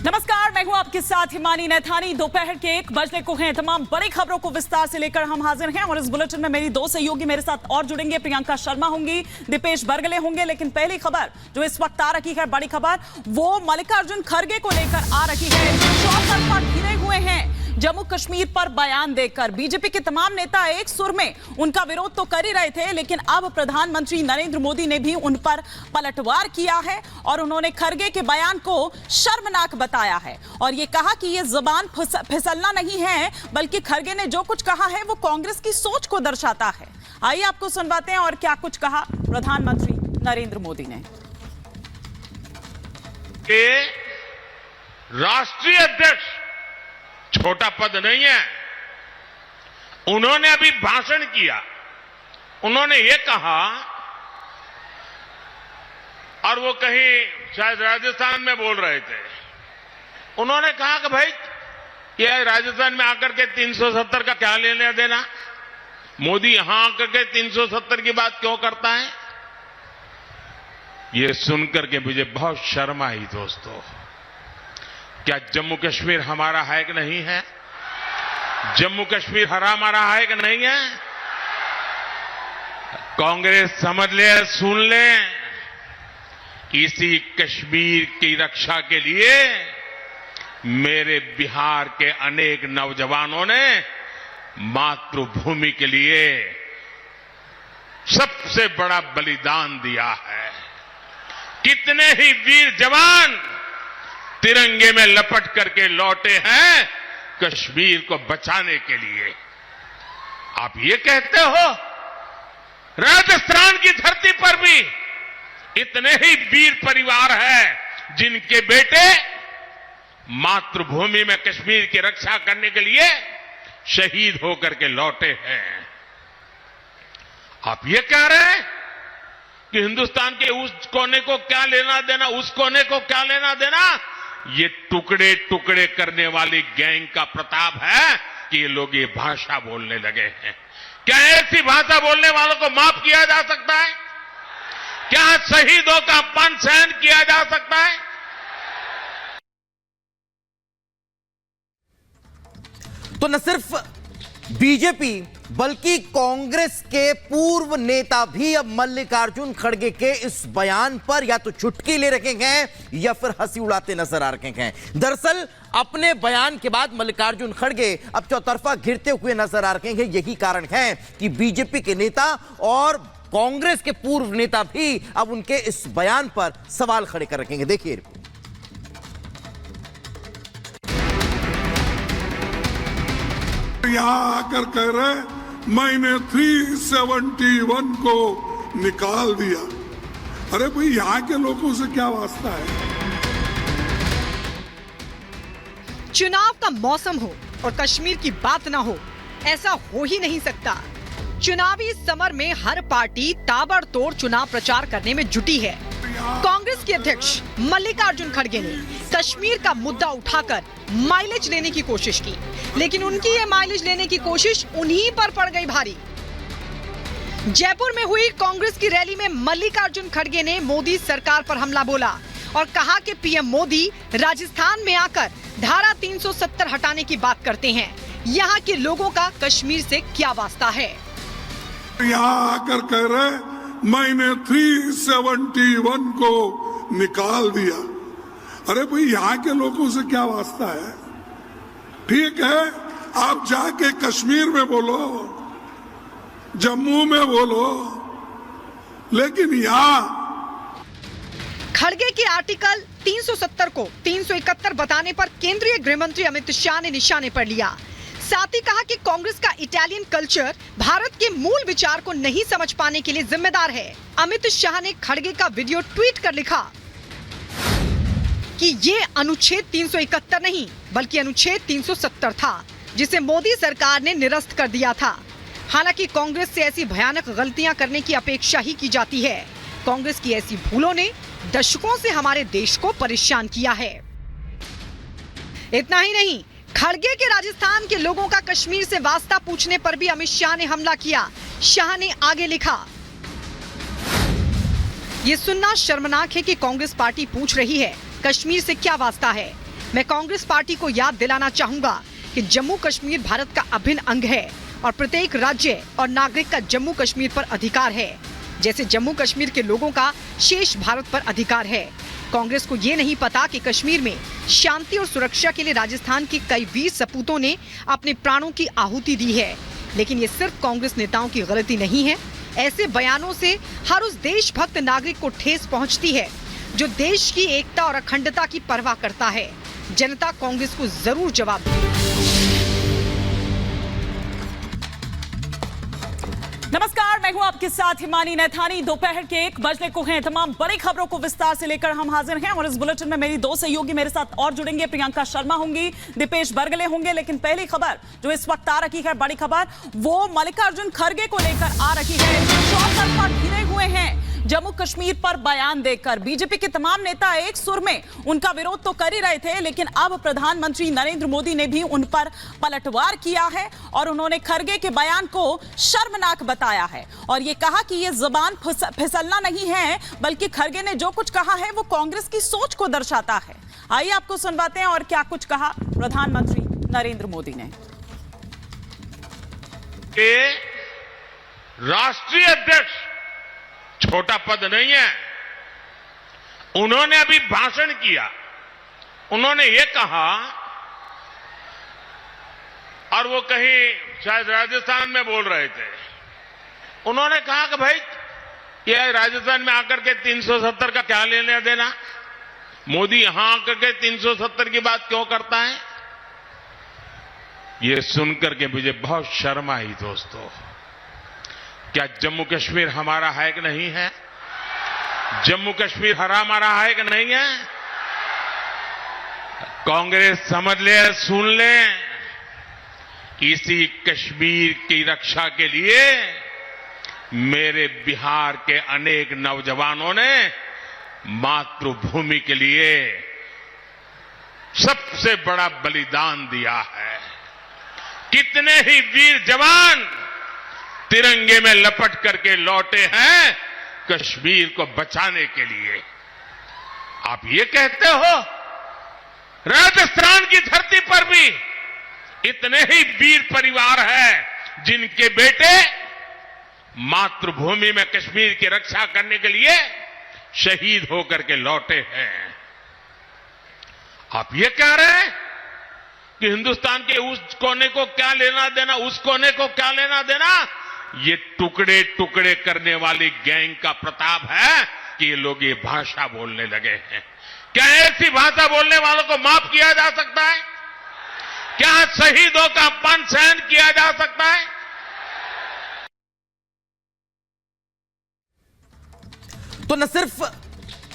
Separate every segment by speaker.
Speaker 1: नमस्कार, मैं हूं आपके साथ हिमानी नैथानी। दोपहर के 1 बजने को हैं। तमाम बड़ी खबरों को विस्तार से लेकर हम हाजिर हैं और इस बुलेटिन में मेरी दो सहयोगी मेरे साथ और जुड़ेंगे। प्रियंका शर्मा होंगी, दीपेश बरगले होंगे। लेकिन पहली खबर जो इस वक्त आ रही है, बड़ी खबर, वो मल्लिकार्जुन खड़गे को लेकर आ रही है। चौतरफा घिरे हुए हैं जम्मू कश्मीर पर बयान देकर। बीजेपी के तमाम नेता एक सुर में उनका विरोध तो कर ही रहे थे, लेकिन अब प्रधानमंत्री नरेंद्र मोदी ने भी उन पर पलटवार किया है और उन्होंने खड़गे के बयान को शर्मनाक बताया है और ये कहा कि ये जुबान फिसलना नहीं है, बल्कि खड़गे ने जो कुछ कहा है वो कांग्रेस की सोच को दर्शाता है। आइए आपको सुनवाते हैं और क्या कुछ कहा प्रधानमंत्री नरेंद्र मोदी ने।
Speaker 2: राष्ट्रीय अध्यक्ष छोटा पद नहीं है। उन्होंने अभी भाषण किया, उन्होंने ये कहा, और वो कहीं शायद राजस्थान में बोल रहे थे। उन्होंने कहा कि भाई ये राजस्थान में आकर के 370 का क्या लेना देना, मोदी यहां आकर के 370 की बात क्यों करता है। ये सुनकर के मुझे बहुत शर्म आई। दोस्तों, क्या जम्मू कश्मीर हमारा है कि नहीं है? जम्मू कश्मीर हमारा है कि नहीं है? कांग्रेस समझ ले, सुन ले, इसी कश्मीर की रक्षा के लिए मेरे बिहार के अनेक नौजवानों ने मातृभूमि के लिए सबसे बड़ा बलिदान दिया है। कितने ही वीर जवान तिरंगे में लपट करके लौटे हैं कश्मीर को बचाने के लिए। आप ये कहते हो राजस्थान की धरती पर भी इतने ही वीर परिवार हैं जिनके बेटे मातृभूमि में कश्मीर की रक्षा करने के लिए शहीद होकर के लौटे हैं। आप ये कह रहे हैं कि हिंदुस्तान के उस कोने को क्या लेना देना, उस कोने को क्या लेना देना। ये टुकड़े टुकड़े करने वाली गैंग का प्रताप है कि ये लोग ये भाषा बोलने लगे हैं। क्या ऐसी भाषा बोलने वालों को माफ किया जा सकता है? क्या शहीदों का अपमान सहन किया जा सकता है?
Speaker 3: तो न सिर्फ बीजेपी बल्कि कांग्रेस के पूर्व नेता भी अब मल्लिकार्जुन खड़गे के इस बयान पर या तो चुटकी ले रखे हैं या फिर हंसी उड़ाते नजर आ रहे हैं। दरअसल अपने बयान के बाद मल्लिकार्जुन खड़गे अब चौतरफा घिरते हुए नजर आ रहे हैं। यही कारण है कि बीजेपी के नेता और कांग्रेस के पूर्व नेता भी अब उनके इस बयान पर सवाल खड़े कर रखेंगे। देखिए,
Speaker 4: यहां आकर कह रहे मैंने 371 को निकाल दिया। अरे भाई, यहां के लोगों से क्या वास्ता है?
Speaker 5: चुनाव का मौसम हो और कश्मीर की बात ना हो, ऐसा हो ही नहीं सकता। चुनावी समर में हर पार्टी ताबड़तोड़ चुनाव प्रचार करने में जुटी है। कांग्रेस के अध्यक्ष मल्लिकार्जुन खड़गे ने कश्मीर का मुद्दा उठाकर माइलेज लेने की कोशिश की, लेकिन उनकी ये माइलेज लेने की कोशिश उन्हीं पर पड़ गई भारी। जयपुर में हुई कांग्रेस की रैली में मल्लिकार्जुन खड़गे ने मोदी सरकार पर हमला बोला और कहा कि पीएम मोदी राजस्थान में आकर धारा 370 हटाने की बात करते हैं। यहाँ के लोगों का कश्मीर से क्या वास्ता है?
Speaker 4: यहां आकर कह रहे मैंने 371 को निकाल दिया। अरे भाई, यहां के लोगों से क्या वास्ता है? ठीक है, आप जाके कश्मीर में बोलो, जम्मू में बोलो, लेकिन यहां
Speaker 5: खड़गे के आर्टिकल 370 को 371 बताने पर केंद्रीय गृह मंत्री अमित शाह ने निशाने पर लिया। साथ ही कहा कि कांग्रेस का इटालियन कल्चर भारत के मूल विचार को नहीं समझ पाने के लिए जिम्मेदार है। अमित शाह ने खड़गे का वीडियो ट्वीट कर लिखा कि ये अनुच्छेद 371 नहीं बल्कि अनुच्छेद 370 था, जिसे मोदी सरकार ने निरस्त कर दिया था। हालांकि कांग्रेस से ऐसी भयानक गलतियां करने की अपेक्षा ही की जाती है। कांग्रेस की ऐसी भूलों ने दशकों से हमारे देश को परेशान किया है। इतना ही नहीं, खड़गे के राजस्थान के लोगों का कश्मीर से वास्ता पूछने पर भी अमित शाह ने हमला किया। शाह ने आगे लिखा, ये सुनना शर्मनाक है कि कांग्रेस पार्टी पूछ रही है कश्मीर से क्या वास्ता है। मैं कांग्रेस पार्टी को याद दिलाना चाहूंगा कि जम्मू कश्मीर भारत का अभिन्न अंग है और प्रत्येक राज्य और नागरिक का जम्मू कश्मीर पर अधिकार है, जैसे जम्मू कश्मीर के लोगों का शेष भारत पर अधिकार है। कांग्रेस को ये नहीं पता कि कश्मीर में शांति और सुरक्षा के लिए राजस्थान के कई वीर सपूतों ने अपने प्राणों की आहुति दी है। लेकिन ये सिर्फ कांग्रेस नेताओं की गलती नहीं है। ऐसे बयानों से हर उस देशभक्त नागरिक को ठेस पहुंचती है जो देश की एकता और अखंडता की परवाह करता है। जनता कांग्रेस को जरूर जवाब देगी।
Speaker 1: नमस्कार, मैं हूं आपके साथ हिमानी नैथानी। दोपहर के 1 बजने को हैं। तमाम बड़ी खबरों को विस्तार से लेकर हम हाजिर हैं और इस बुलेटिन में मेरी 2 सहयोगी मेरे साथ और जुड़ेंगे। प्रियंका शर्मा होंगी, दीपेश बरगले होंगे। लेकिन पहली खबर जो इस वक्त आ रही है, बड़ी खबर, वो मल्लिकार्जुन खड़गे को लेकर आ रही है। चौतरफा घिरे हुए हैं जम्मू कश्मीर पर बयान देकर। बीजेपी के तमाम नेता एक सुर में उनका विरोध तो कर ही रहे थे, लेकिन अब प्रधानमंत्री नरेंद्र मोदी ने भी उन पर पलटवार किया है और उन्होंने खड़गे के बयान को शर्मनाक बताया है और ये कहा कि ये जुबान फिसलना नहीं है, बल्कि खड़गे ने जो कुछ कहा है वो कांग्रेस की सोच को दर्शाता है। आइए आपको सुनवाते हैं और क्या कुछ कहा प्रधानमंत्री नरेंद्र मोदी ने।
Speaker 2: राष्ट्रीय अध्यक्ष छोटा पद नहीं है। उन्होंने अभी भाषण किया, उन्होंने ये कहा, और वो कहीं शायद राजस्थान में बोल रहे थे। उन्होंने कहा कि भाई ये राजस्थान में आकर के 370 का क्या लेने देना, मोदी यहां आकर के 370 की बात क्यों करता है। ये सुनकर के मुझे बहुत शर्म आई। दोस्तों, क्या जम्मू कश्मीर हमारा है कि नहीं है? जम्मू कश्मीर हमारा है कि नहीं है? कांग्रेस समझ ले, सुन ले, इसी कश्मीर की रक्षा के लिए मेरे बिहार के अनेक नौजवानों ने मातृभूमि के लिए सबसे बड़ा बलिदान दिया है। कितने ही वीर जवान तिरंगे में लपट करके लौटे हैं कश्मीर को बचाने के लिए। आप ये कहते हो राजस्थान की धरती पर भी इतने ही वीर परिवार हैं जिनके बेटे मातृभूमि में कश्मीर की रक्षा करने के लिए शहीद होकर के लौटे हैं। आप ये कह रहे हैं कि हिंदुस्तान के उस कोने को क्या लेना देना, उस कोने को क्या लेना देना, ये टुकड़े टुकड़े करने वाली गैंग का प्रताप है कि ये लोग ये भाषा बोलने लगे हैं। क्या ऐसी भाषा बोलने वालों को माफ किया जा सकता है? क्या शहीदों का अपमान सहन किया जा सकता है?
Speaker 3: तो न सिर्फ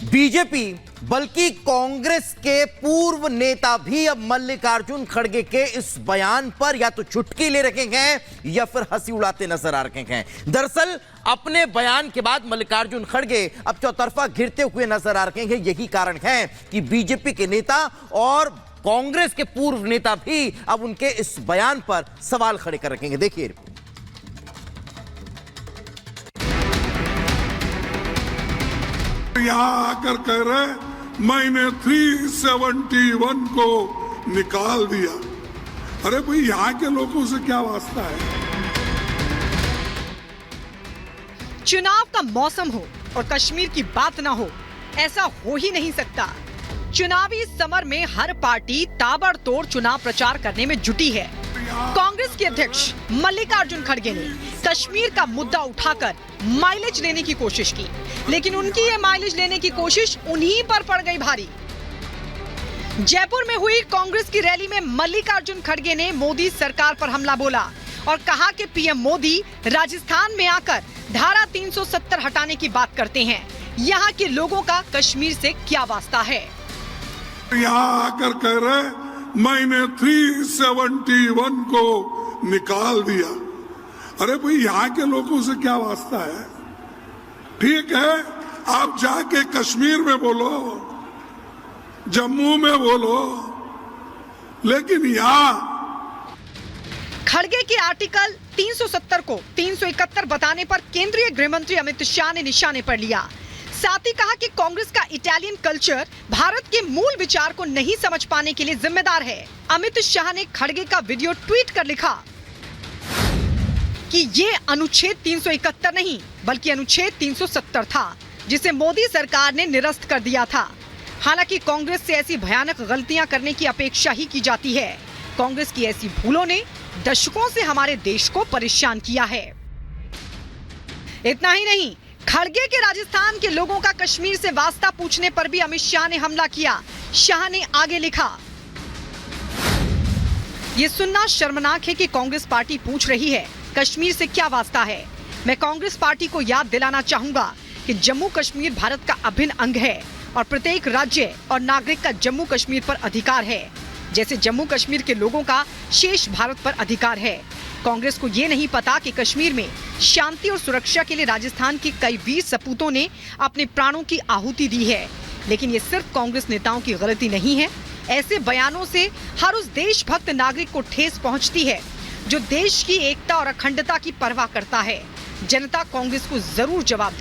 Speaker 3: बीजेपी बल्कि कांग्रेस के पूर्व नेता भी अब मल्लिकार्जुन खड़गे के इस बयान पर या तो चुटकी ले रखे हैं या फिर हंसी उड़ाते नजर आ रहे हैं। दरअसल अपने बयान के बाद मल्लिकार्जुन खड़गे अब चौतरफा घिरते हुए नजर आ रहे हैं। यही कारण है कि बीजेपी के नेता और कांग्रेस के पूर्व नेता भी अब उनके इस बयान पर सवाल खड़े कर रखेंगे। देखिए,
Speaker 4: यहां आकर कह रहे मैंने 371 को निकाल दिया। अरे भाई, यहां के लोगों से क्या वास्ता है?
Speaker 5: चुनाव का मौसम हो और कश्मीर की बात ना हो, ऐसा हो ही नहीं सकता। चुनावी समर में हर पार्टी ताबड़तोड़ चुनाव प्रचार करने में जुटी है। कांग्रेस के अध्यक्ष मल्लिकार्जुन खड़गे ने कश्मीर का मुद्दा उठाकर माइलेज लेने की कोशिश की, लेकिन उनकी ये माइलेज लेने की कोशिश उन्हीं पर पड़ गई भारी। जयपुर में हुई कांग्रेस की रैली में मल्लिकार्जुन खड़गे ने मोदी सरकार पर हमला बोला और कहा कि पीएम मोदी राजस्थान में आकर धारा 370 हटाने की बात करते हैं। यहाँ के लोगों का कश्मीर से क्या वास्ता है?
Speaker 4: यहाँ आकर कह रहे मैंने 371 को निकाल दिया। अरे भाई, यहाँ के लोगों से क्या वास्ता है? ठीक है, आप जाके कश्मीर में बोलो, जम्मू में बोलो, लेकिन यहाँ
Speaker 5: खड़गे के आर्टिकल 370 को 371 बताने पर केंद्रीय गृह मंत्री अमित शाह ने निशाने पर लिया। साथ ही कहा कि कांग्रेस का इटालियन कल्चर भारत के मूल विचार को नहीं समझ पाने के लिए जिम्मेदार है। अमित शाह ने खड़गे का वीडियो ट्वीट कर लिखा कि ये अनुच्छेद 371 नहीं बल्कि अनुच्छेद 370 था, जिसे मोदी सरकार ने निरस्त कर दिया था। हालांकि कांग्रेस से ऐसी भयानक गलतियां करने की अपेक्षा ही की जाती है। कांग्रेस की ऐसी भूलों ने दशकों से हमारे देश को परेशान किया है। इतना ही नहीं, खड़गे के राजस्थान के लोगों का कश्मीर से वास्ता पूछने पर भी अमित शाह ने हमला किया। शाह ने आगे लिखा, ये सुनना शर्मनाक है कि कांग्रेस पार्टी पूछ रही है कश्मीर से क्या वास्ता है। मैं कांग्रेस पार्टी को याद दिलाना चाहूंगा कि जम्मू कश्मीर भारत का अभिन्न अंग है और प्रत्येक राज्य और नागरिक का जम्मू कश्मीर पर अधिकार है, जैसे जम्मू कश्मीर के लोगों का शेष भारत पर अधिकार है। कांग्रेस को ये नहीं पता कि कश्मीर में शांति और सुरक्षा के लिए राजस्थान के कई वीर सपूतों ने अपने प्राणों की आहुति दी है। लेकिन ये सिर्फ कांग्रेस नेताओं की गलती नहीं है। ऐसे बयानों से हर उस देशभक्त नागरिक को ठेस पहुंचती है जो देश की एकता और अखंडता की परवाह करता है। जनता कांग्रेस को जरूर जवाब